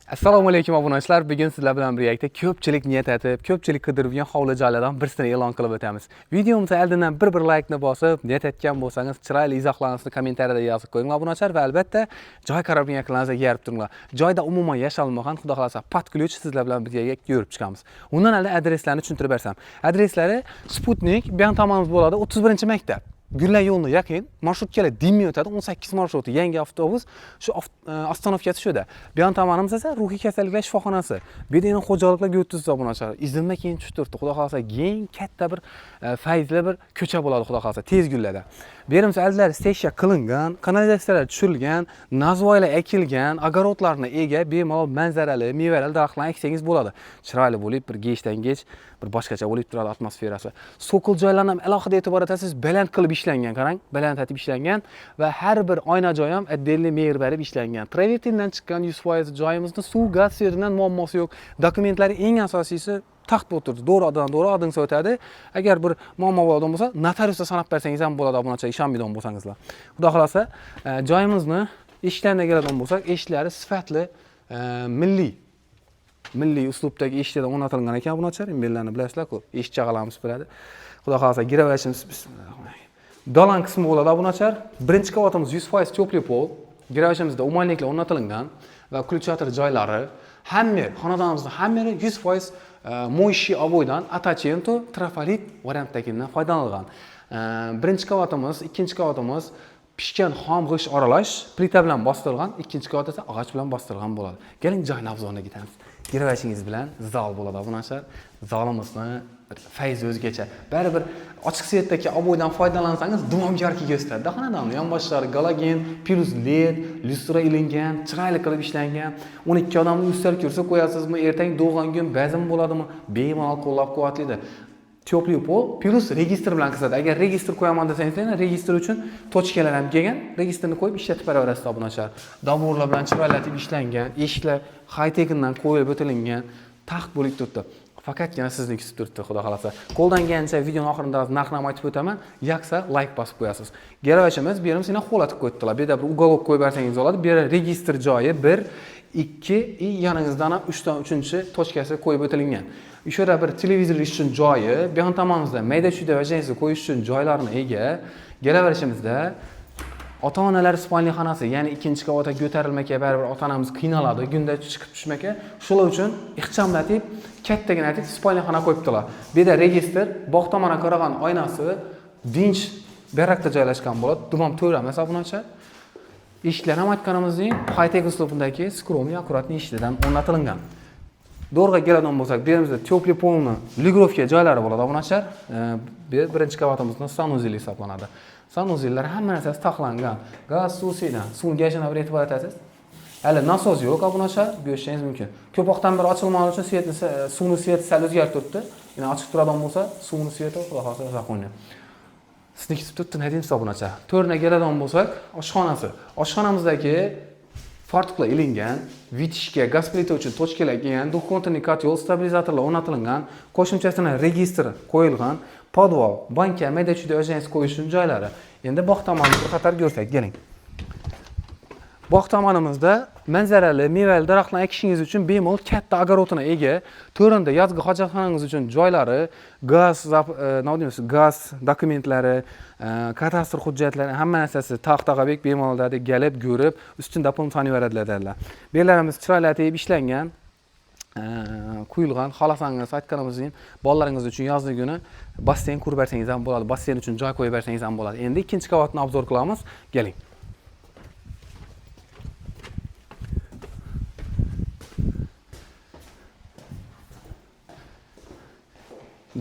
Assalomu alaykum obunachilar. Bugun sizlar bilan birgalikda ko'pchilik niyat etib, ko'pchilik qidirib yurgan hovli joylardan birisini e'lon qilib o'tamiz. Videomizni oldindan bir like ni bosib, niyat etgan bo'lsangiz, chiroyli izohlaringizni kommentariyada yozib qo'ying obunachilar va albatta joy qarab yaqinlaringizga yerib turinglar. Joyda umuman yashalmagan, xudo xolasa pat ключ sizlar bilan birga yurib chiqamiz. Undan oldin adreslarni tushuntirib bersam. Adreslari Sputnik, bu ham tomonimiz bo'ladi 31-maktab. Gullar yo'lni yaqin, marshrutklar dimmi o'tadi, 18 marshruti, yangi avtobus, shu ostanovkasi shuda. Bu ham tomonimiz esa ruhiy kasalliklar shifoxonasi. Bu yerda xo'jaliklarga o'tizsa bunaqa. Izimma keyin tushib turibdi. Xudo xolasa keng katta bir fayzli bir ko'cha bo'ladi, xudo xolasa, tez gullarda. Bu yerimiz aldilari steksiya qilingan, kanalizatsiyalar tushirilgan, nazvoylar ekilgan, огородlarni ega, bemalol manzarali, mevali daraxtlarni eksangiz bo'ladi. Chiroyli bo'lib, bir gechdan-gech bir boshqacha bo'lib turadi atmosferasi. So'qil joylarni ham alohida e'tibor etasiz, baland qilib ishlangan, qarang, baland etib ishlangan va har bir oyna joy ham отдельный mehr berib ishlangan. Travertindan chiqqan 100% joyimizni suv, gaz seridan muammosi yo'q. Dokumentlari eng asosiysi taxt o'tirdi. To'g'ri adinsa o'tadi. Agar bir muammo bo'ladigan bo'lsa, notariusda sanab bersangiz ham bo'ladi, obunachi ishonmaydigan bo'lsangizlar. Xudo xolasa, joyimizni eshiklarga keladigan bo'lsak, eshiklari sifatli, milliy uslubdagi eshiklar o'rnatilgan ekan obunachilar. Bellarni bilasizlar-ku, eshik chaqalarimiz biladi. Xudo xolasa, giravashimiz dolan qismi bo'ladi obunachilar. Birinchi qavatimiz 100% teplый pol. Giravashimizda umonliklar o'rnatilgan va ключатор joylari, hamma xonadonimizda hammasi 100% mo'yshi oboydan attachento trafalit variantdagidan foydalanilgan. Birinchi qavatimiz, ikkinchi qavatimiz pishgan xom g'isht aralash plita bilan bostirilgan, ikkinchi qavat esa og'och bilan bostirilgan bo'ladi. Keling joy navzoniga ketamiz. Giravashingiz bilan zal bo'ladi obunachilar. Zalimizni fayz o'zgacha. Baribir ochiq svetdagi oboydan foydalansangiz dumom yarkiga o'sadi. Xonadonni yonboshlari galogen, plus LED, lyustra ilingan, chiroyli qilib ishlangan. 12 odamni ustol kursi qo'yasizmi, ertang tug'ilgan kun bazm bo'ladimi? Bemalol qo'llab-quvvatlaydi. Teplый pol plus registr bilan qiladi. Agar registr qo'yaman desangiz, registr uchun tochkalar ham kelgan. Registrni qo'yib ishlatib beraverasiz obunachilar. Davorlar bilan chiroylatib ishlangan, eshiklar high-techdan qo'yib o'tilgan, taxt bo'lib turibdi. Faqatgina sizniki tutib turibdi, xudo xolasa. Qo'ldan kelgancha videoning oxirida narxni aytib o'taman. Yoqsa like bosib qo'yasiz. Garavashimiz bu yerimiz yana ho'l etib qo'yibdilar. Bu yerda bir uголок qo'yib bersangiz bo'ladi. Bu yerda registr joyi 1, 2, yaningizdan ham 3 dan 3-tochkasi qo'yib o'tilgan. O'sha yerda bir televizor uchun joyi, bu ham tomonimizda mayda-chuyda vajansiz qo'yish uchun joylarni ega. Garavashimizda ota-onalar spalni xonasi, ya'ni ikkinchi qavatga ko'tarilmaka baribir ota-onamiz qiynaladi, kunda chiqib tushmaka. Shular uchun ixchamlatib, kattagina aytib spalni xona qo'yibdilar. Bu yerda registr, bog' tomonga qaragan oynasi vinch barakda joylashgan bo'ladi. Dumam to'ramas obunachilar. Eshiklar ham aytganimizdek, high-tech uslubidagi skromiy akkuratni eshiklardan o'rnatilgan. Do'rg'a keladigan bo'lsak, bu yerimizda teplый polni ligrovka joylari bo'ladi obunachilar. Birinchi qavatimizda sanuzil hisoblanadi. Sanuzillar hamma narsasi taxlangan. Gaz suvsidan, suvga yana bir e'tibor etasiz. Hali nasos yo'q obunachilar, ko'rishingiz mumkin. Ko'proqdan bir ochilmani uchun suvni sveti sal o'zgarib turibdi. Yana ochiq turadigan bo'lsa, suvni sveti xudo xolasa uzoq qo'yadi. Sizniki tutibdi, nima deymiz obunachilar? To'rna keladigan bo'lsak, oshxonasi. Oshxonamizdagi fartuqlar ilingan, vitishga, gaz plita uchun tochkalar kelgan, двухконтурный котел, stabilizatorlar o'rnatilgan, qo'shimchasini registr qo'yilgan, podval, banka, mayda-chuyda vajansiz qo'yish uchun joylari. Endi bog' tomonini bir qator ko'rsak, keling. Bog' tomonimizda manzarali, mevali daraxtlarni ekishingiz uchun bemalol katta огородына ega, to'rinda yozgi hojatxonangiz uchun joylari, gaz dokumentlari, kadastr hujjatlari, hamma narsasi taxt-taqabek bemalolda galib ko'rib, ustida pul toniveradilar. Bellarimiz chiroylatib ishlangan, quyilgan, xolasangiz aytganimizdek, bolalaringiz uchun yozgi kuni basseyn qurib bersangiz ham bo'ladi, basseyn uchun joy qo'yib bersangiz ham bo'ladi. Endi ikkinchi qavatni obzor qilamiz. Keling.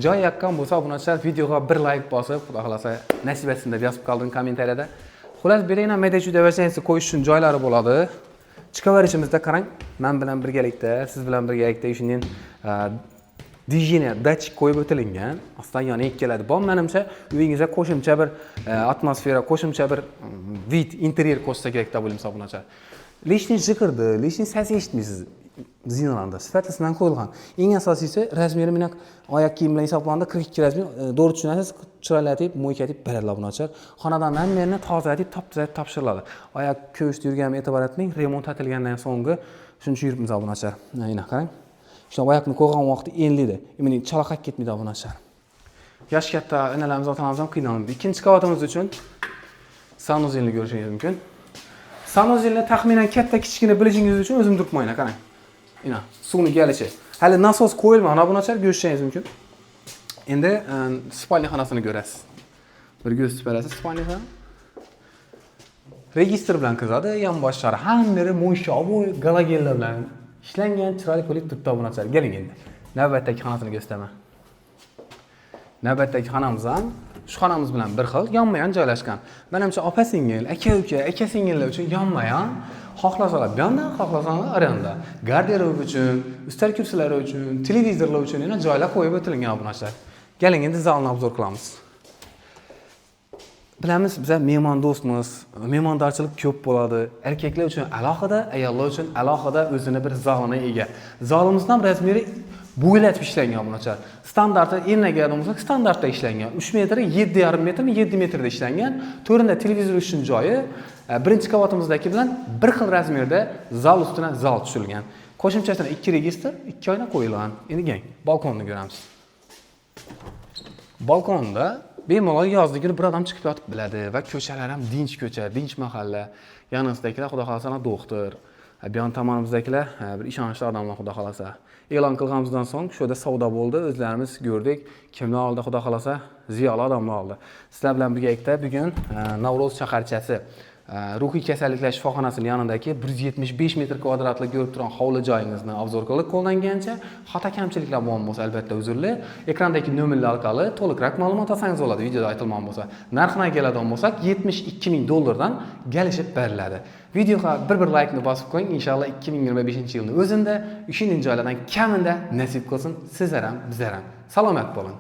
Joy yaqqan bo'lsa, obunachilar videoga bir like bosib, xudo xolasa nasib etsin deb yozib qoldim kommentariyada. Xullas, bu yerda mayda-chuyda vajansiz qo'yish uchun joylari bo'ladi. Chiqaverishimizda qarang, men bilan birgalikda, siz bilan birgalikda shunday dijina datchik qo'yib o'tilgan. Aslan yoniga keladi. Bu menimcha uyingizga qo'shimcha bir atmosfera, qo'shimcha bir vid, interyer qo'shsa kerak deb o'ylayman obunachilar. Lishniy jiqirdi, lishniy sas eshitmaysiz. Zinalanda sifatlisidan qo'yilgan. Eng asosiysi razmeri meni oyoq kiyim bilan hisoblandi 42 razmer. To'g'ri tushunasiz, chiroylatib, mo'ykatib beradilar bunachilar. Xonadondan hammasini tozalatib, topshiradi. Oyoq ko'yishda yurganimga e'tibor etmang, remont etilgandan so'nggi Shuni yuribmiz buni ochar. Mana qarang. Shuna oyoqni qo'ygan vaqtda enlidi. Meni chalaqaq ketmaydi buni ochar. Yosh katta onalarimiz, otalarimiz ham qiynaladi. Ikkinchi qavatimiz uchun sanuzelni ko'rishingiz mumkin. Sanuzelni taxminan katta kichkina bilishingiz uchun o'zim turib qo'ying, qarang. Mana suvni galichi. Hali nasos qo'yilmagan, buni ochar ko'rishingiz mumkin. Endi spalniya xonasini ko'rasiz. Bir ko'z tutib spalniya. Registr bilan kiradi, yonboshlari hammasi mo'yshovoy galogenlar bilan ishlangan, chiroyli qo'yib turibdi buni ochar. Keling endi. Navbatdagi xonasini ko'rsataman. Navbatdagi xonamiz ham shu xonamiz bilan bir xil, yonma-yon joylashgan. Menimcha opa-singil, aka-uka, aka-singillar uchun yonma-yon, xohlasalar bu yoqda, xohlasalar oranda. Garderob uchun, ustal kursilari uchun, televizorlar uchun yana joylar qo'yib o'tilgan buni ochar. Keling endi zalni obzor qilamiz. Bilamiz, biz mehmon do'stmiz, mehmondorchilik ko'p bo'ladi. Erkaklar uchun alohida, ayollar uchun alohida o'zini bir zalini ega. Zalimiz ham razmeri bo'ylatib ishlangan buni ochar. Standarti ennaga olsak, standartda ishlangan. 3 metr, 7,5 metrmi, 7 metrda ishlangan. To'rinda televizor uchun joyi, birinchi qavatimizdagi bilan bir xil razmerda zal ustidan zal tushirilgan. Qo'shimchasidan 2 registr, 2 oyna qo'yilgan. Endi gang, balkonni ko'ramiz. Balkonda bemalol yozda bir odam chiqib yotib biladi va ko'chalar ham dinch ko'cha, dinch mahalla. Yonimizdagilar xudo xolasa doktor, bu yon tomonimizdagilar bir ishonchli odamlar xudo xolasa. E'lon qilganimizdan so'ng shu yerda savdo bo'ldi, o'zlarimiz ko'rdik. Kimlar oldi xudo xolasa, ziyoli odamlar oldi. Sizlar bilan birgalikda bugun Navro'z shaharchasi ruhiy kasalliklar shifoxonasining yonidagi 175 metr kvadratli ko'rib turgan hovli joyingizni obzor qilib, qo'ldan kelgancha xato kamchiliklar bo'lsa albatta uzrli. Ekrandagi nomerlar orqali to'liqroq ma'lumot olsangiz bo'ladi, videoda aytilgan bo'lsa. Narxini keladigan bo'lsak, $72,000 galishib beriladi. Videoga bir like ni bosib qo'ying. Inshaalloh 2025-yilning o'zida 3 joylardan kamida nasib qilsin sizlar ham, bizlar ham. Salomat bo'ling.